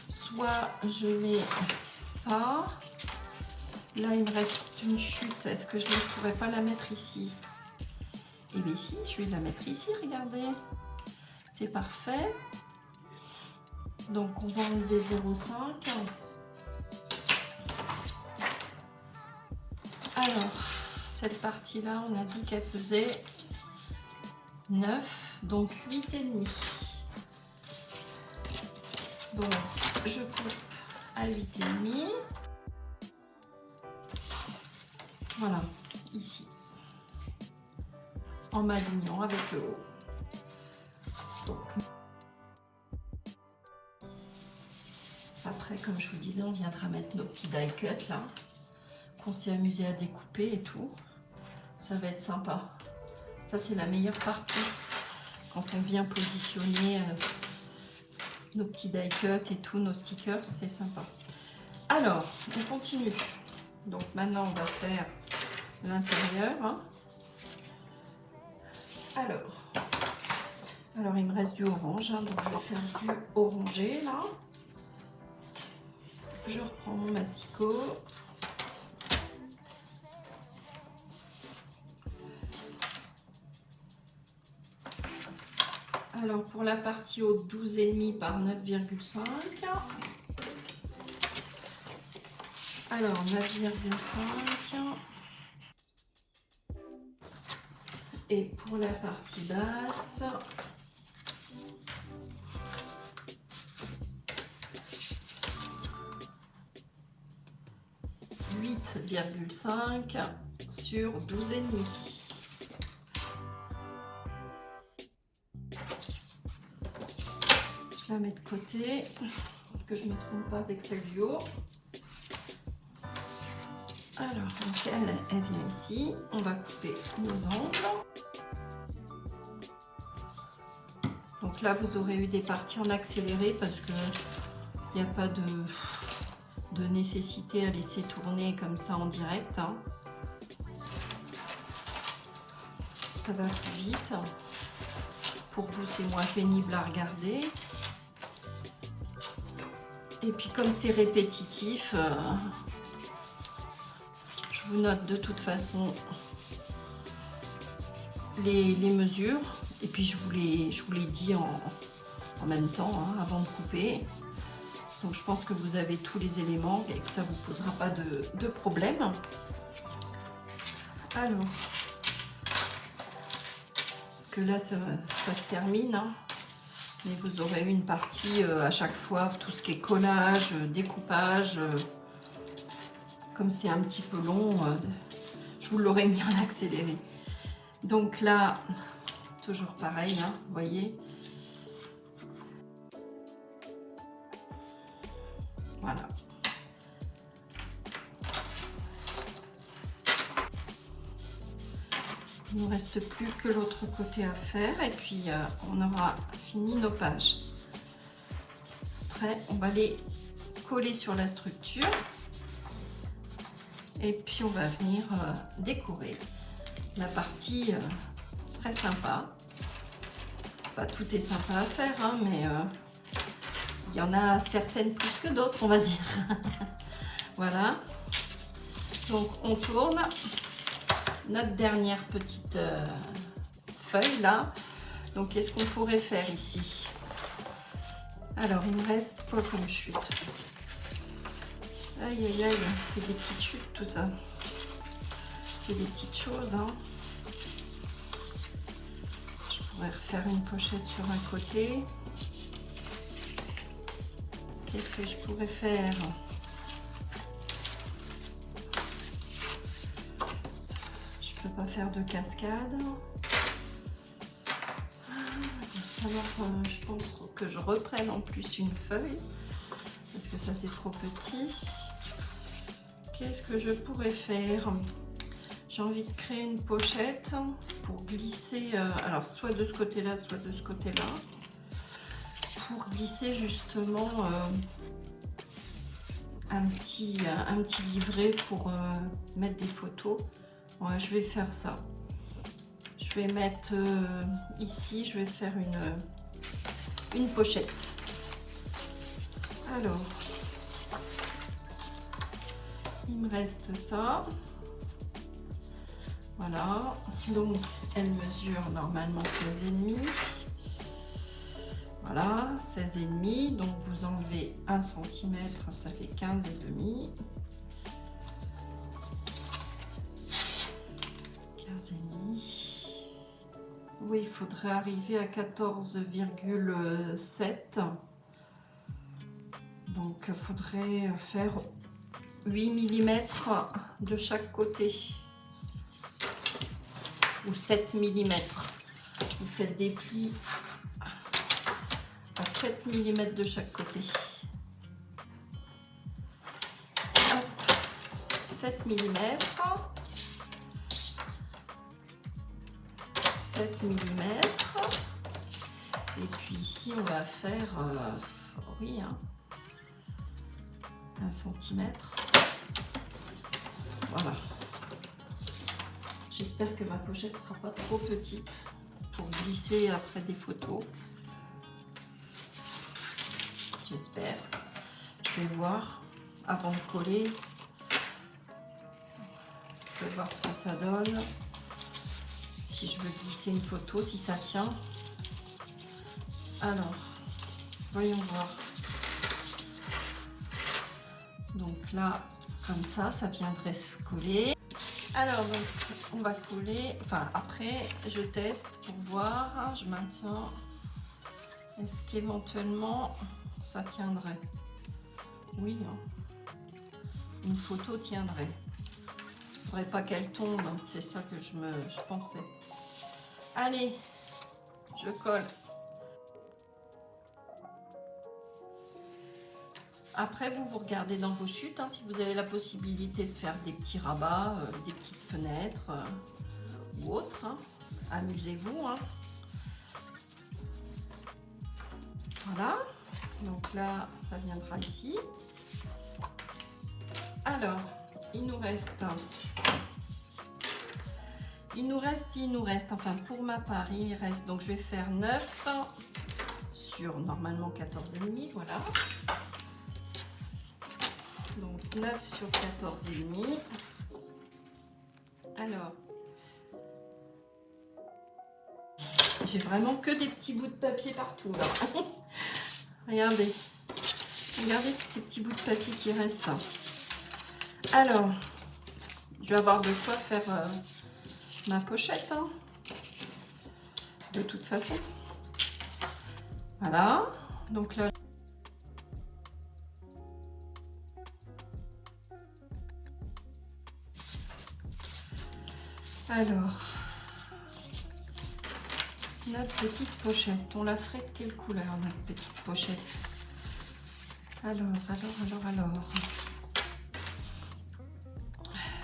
soit je mets ça. Là, il me reste une chute. Est-ce que je ne pourrais pas la mettre ici? Eh bien, si, je vais la mettre ici, regardez. C'est parfait. Donc, on va enlever 0,5. Alors, cette partie-là, on a dit qu'elle faisait 9, donc 8,5. Donc, je coupe à 8,5. Voilà, ici. En m'alignant avec le haut. Donc, après, comme je vous disais, on viendra mettre nos petits die cuts là, qu'on s'est amusé à découper et tout. Ça va être sympa. Ça, c'est la meilleure partie quand on vient positionner nos petits die cuts et tout, nos stickers, c'est sympa. Alors, on continue. Donc maintenant, on va faire l'intérieur. Hein. Alors, il me reste du orange, hein, donc je vais faire du orangé là. Je reprends mon massicot. Alors pour la partie haute, 12,5 par 9,5. Alors 9,5. Et pour la partie basse, 8,5 sur 12,5. Je la mets de côté, que je ne me trompe pas avec celle du haut. Alors, donc elle vient ici. On va couper nos angles. Donc là, vous aurez eu des parties en accéléré parce que il n'y a pas de nécessité à laisser tourner comme ça en direct. Hein. Ça va plus vite. Pour vous, c'est moins pénible à regarder. Et puis comme c'est répétitif, je vous note de toute façon les mesures. Et puis je vous les dis en même temps, hein, avant de couper. Donc je pense que vous avez tous les éléments et que ça ne vous posera pas de problème. Alors, parce que là ça se termine, hein, mais vous aurez une partie à chaque fois, tout ce qui est collage, découpage. Comme c'est un petit peu long, je vous l'aurais mis en accéléré. Donc là, toujours pareil, hein, vous voyez. Voilà. Il ne nous reste plus que l'autre côté à faire et puis on aura fini nos pages. Après, on va les coller sur la structure et puis on va venir décorer la partie très sympa. Enfin, tout est sympa à faire, hein, mais il y en a certaines plus que d'autres, on va dire. Voilà. Donc on tourne notre dernière petite feuille là. Donc qu'est-ce qu'on pourrait faire ici? Alors il me reste quoi comme chute? Aïe aïe aïe, c'est des petites chutes tout ça. C'est des petites choses, hein. Je pourrais refaire une pochette sur un côté. Qu'est-ce que je pourrais faire? Je peux pas faire de cascade. Alors, je pense que je reprenne en plus une feuille parce que ça c'est trop petit. Qu'est-ce que je pourrais faire? J'ai envie de créer une pochette pour glisser, alors soit de ce côté-là, soit de ce côté-là, pour glisser justement un petit livret pour mettre des photos. Ouais, je vais faire ça. Je vais mettre ici, je vais faire une pochette. Alors, il me reste ça. Voilà, donc elle mesure normalement 16,5. Voilà, 16,5. Donc vous enlevez 1 cm, ça fait 15,5. 15,5. Oui, il faudrait arriver à 14,7. Donc il faudrait faire 8 mm de chaque côté. Ou 7 mm. Vous faites des plis à 7 mm de chaque côté. Hop, 7 mm. 7 mm. Et puis ici, on va faire, oui, hein, 1 cm. Voilà. J'espère que ma pochette ne sera pas trop petite pour glisser après des photos. J'espère. Je vais voir avant de coller. Je vais voir ce que ça donne. Si je veux glisser une photo, si ça tient. Alors, voyons voir. Donc là, comme ça viendrait se coller. Alors, donc, on va coller. Enfin, après, je teste pour voir. Je maintiens. Est-ce qu'éventuellement, ça tiendrait? Oui, hein. Une photo tiendrait. Il ne faudrait pas qu'elle tombe. C'est ça que je pensais. Allez, je colle. Après, vous regardez dans vos chutes, hein, si vous avez la possibilité de faire des petits rabats, des petites fenêtres ou autres. Hein. Amusez-vous. Hein. Voilà. Donc là, ça viendra ici. Alors, il nous reste, enfin pour ma part, il reste, donc je vais faire 9 sur normalement 14,5, voilà. Donc 9 sur 14,5. Alors, j'ai vraiment que des petits bouts de papier partout là. Regardez tous ces petits bouts de papier qui restent. Alors, je vais avoir de quoi faire ma pochette, hein, de toute façon. Voilà, donc là. Alors, notre petite pochette. On la ferait de quelle couleur, notre petite pochette? Alors.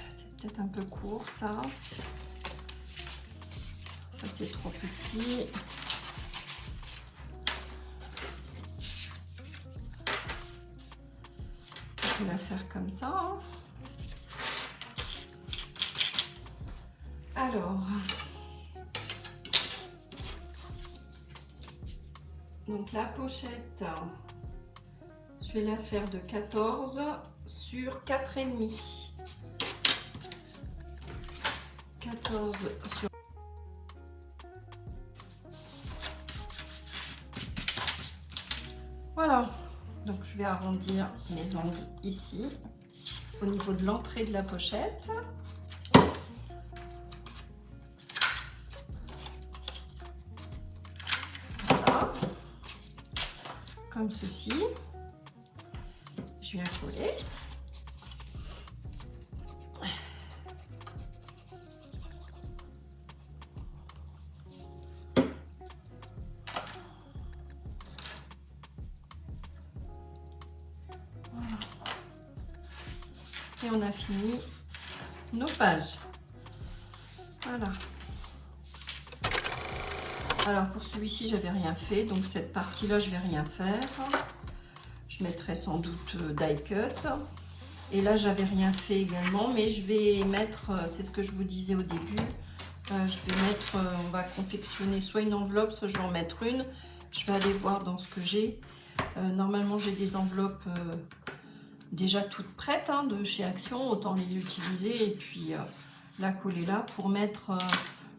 C'est peut-être un peu court, ça. Ça, c'est trop petit. Je vais la faire comme ça. Alors, donc la pochette, je vais la faire de 14 sur 4,5. 14 sur... Voilà, donc je vais arrondir mes ongles ici, au niveau de l'entrée de la pochette. Voilà, comme ceci. Je viens coller. Et on a fini nos pages. Voilà. Alors pour celui-ci, j'avais rien fait, donc cette partie-là, je vais rien faire. Je mettrai sans doute die cut. Et là, j'avais rien fait également, mais je vais mettre, c'est ce que je vous disais au début, je vais mettre, on va confectionner soit une enveloppe, soit je vais en mettre une. Je vais aller voir dans ce que j'ai. Normalement, j'ai des enveloppes déjà toutes prêtes hein, de chez Action, autant les utiliser et puis la coller là pour mettre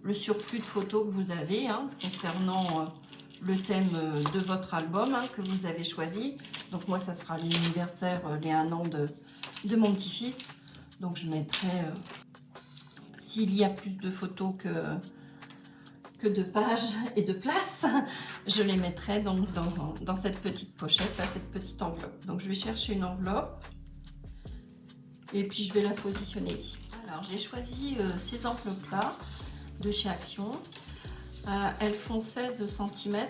le surplus de photos que vous avez hein, concernant le thème de votre album hein, que vous avez choisi. Donc moi ça sera l'anniversaire, les 1 an de mon petit-fils. Donc je mettrai, s'il y a plus de photos que de pages et de place, je les mettrai donc dans cette petite pochette, là, cette petite enveloppe. Donc je vais chercher une enveloppe et puis je vais la positionner ici. Alors j'ai choisi ces enveloppes-là de chez Action. Elles font 16 cm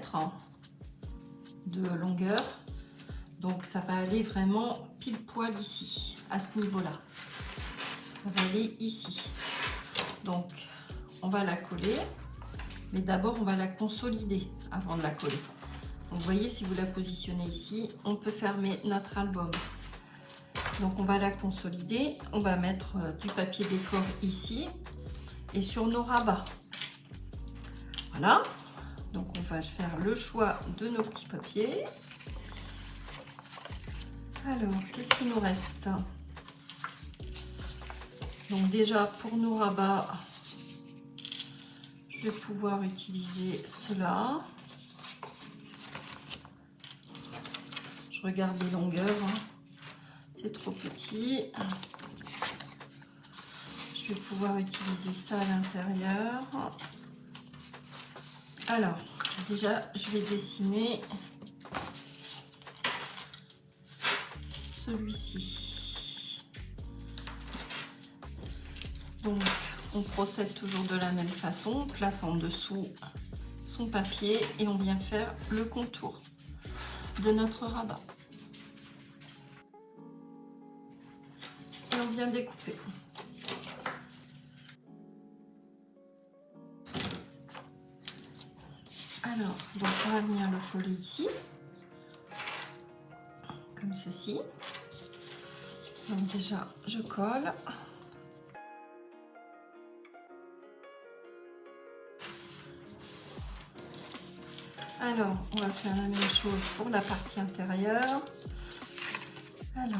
de longueur. Donc ça va aller vraiment pile poil ici, à ce niveau-là. Ça va aller ici. Donc on va la coller. Mais d'abord, on va la consolider avant de la coller. Donc, vous voyez, si vous la positionnez ici, on peut fermer notre album. Donc, on va la consolider. On va mettre du papier décor ici et sur nos rabats. Voilà. Donc, on va faire le choix de nos petits papiers. Alors, qu'est-ce qu'il nous reste? Donc, déjà, pour nos rabats, je vais pouvoir utiliser cela. Je regarde les longueurs, hein. C'est trop petit. Je vais pouvoir utiliser ça à l'intérieur. Alors, déjà, je vais dessiner celui-ci. Donc, on procède toujours de la même façon, on place en dessous son papier et on vient faire le contour de notre rabat. Et on vient découper. Alors, donc on va venir le coller ici, comme ceci. Donc déjà, je colle. Alors, on va faire la même chose pour la partie intérieure. Alors,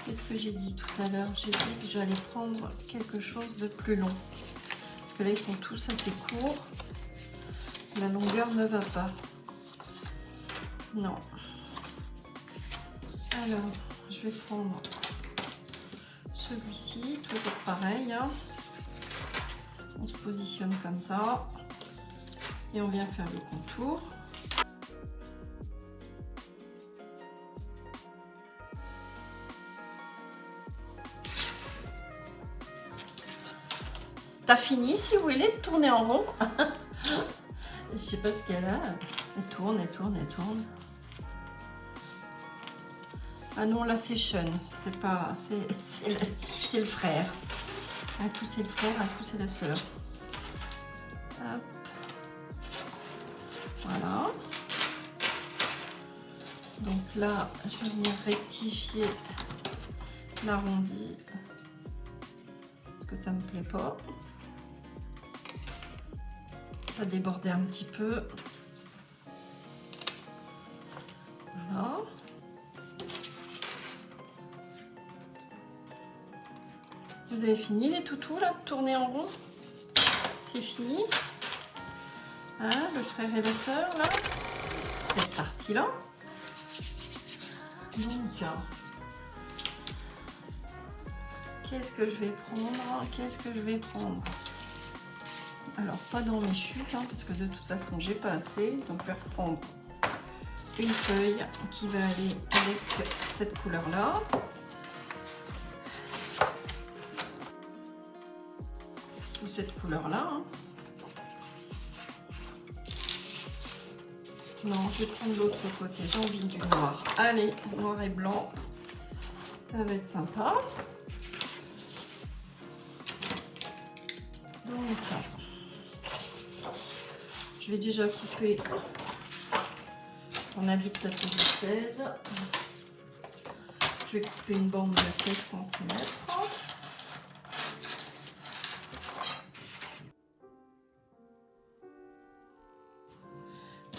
qu'est-ce que j'ai dit tout à l'heure? J'ai dit que j'allais prendre quelque chose de plus long. Parce que là, ils sont tous assez courts. La longueur ne va pas. Non. Alors, je vais prendre celui-ci, toujours pareil. Hein. On se positionne comme ça. Et on vient faire le contour. T'as fini, si vous voulez, de tourner en rond. Je sais pas ce qu'elle a. Elle tourne, elle tourne, elle tourne. Ah non, là c'est Sean, c'est pas, c'est le frère. Un coup c'est le frère, un coup c'est la sœur. Hop. Voilà. Donc là, je vais venir rectifier l'arrondi parce que ça me plaît pas. Ça débordait un petit peu. Voilà. Vous avez fini les toutous là, de tourner en rond? C'est fini. Hein, le frère et la sœur là. Cette partie là. Donc, qu'est-ce que je vais prendre? Qu'est-ce que je vais prendre? Alors, pas dans mes chutes, hein, parce que de toute façon, j'ai pas assez. Donc, je vais reprendre une feuille qui va aller avec cette couleur-là. Ou cette couleur-là. Hein. Non, je vais prendre l'autre côté. J'ai envie du noir. Allez, noir et blanc. Ça va être sympa. Donc, je vais déjà couper. On a dit que ça faisait 16. Je vais couper une bande de 16 cm.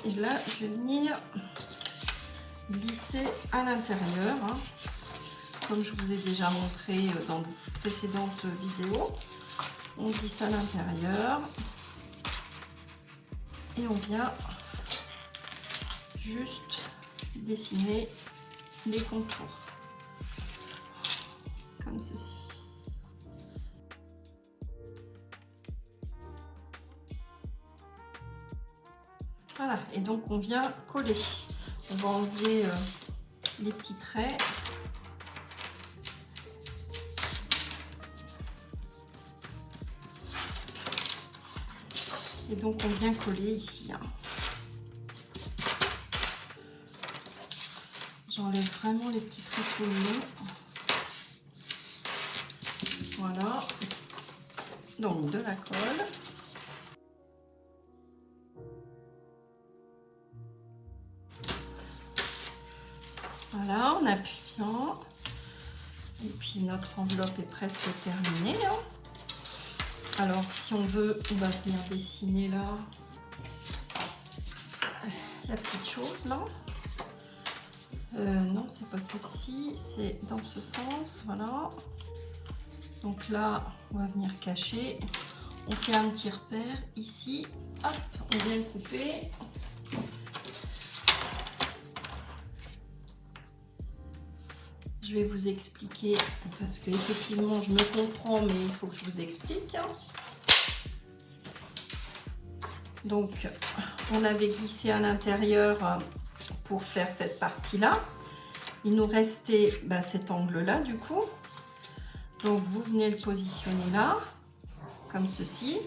Et là, je vais venir glisser à l'intérieur, hein, comme je vous ai déjà montré dans de précédentes vidéos. On glisse à l'intérieur et on vient juste dessiner les contours, comme ceci. Voilà, et donc on vient coller. On va enlever les petits traits. Et donc on vient coller ici. Hein. J'enlève vraiment les petits traits collés. Voilà. Donc de la colle. Voilà, on appuie bien. Et puis notre enveloppe est presque terminée. Hein. Alors si on veut, on va venir dessiner là la petite chose là. Non, c'est pas celle-ci, c'est dans ce sens, voilà. Donc là, on va venir cacher. On fait un petit repère ici. Hop, on vient couper. Je vais vous expliquer parce que effectivement je me comprends, mais il faut que je vous explique. Donc on avait glissé à l'intérieur pour faire cette partie là. Il nous restait cet angle là du coup. Donc vous venez le positionner là, comme ceci.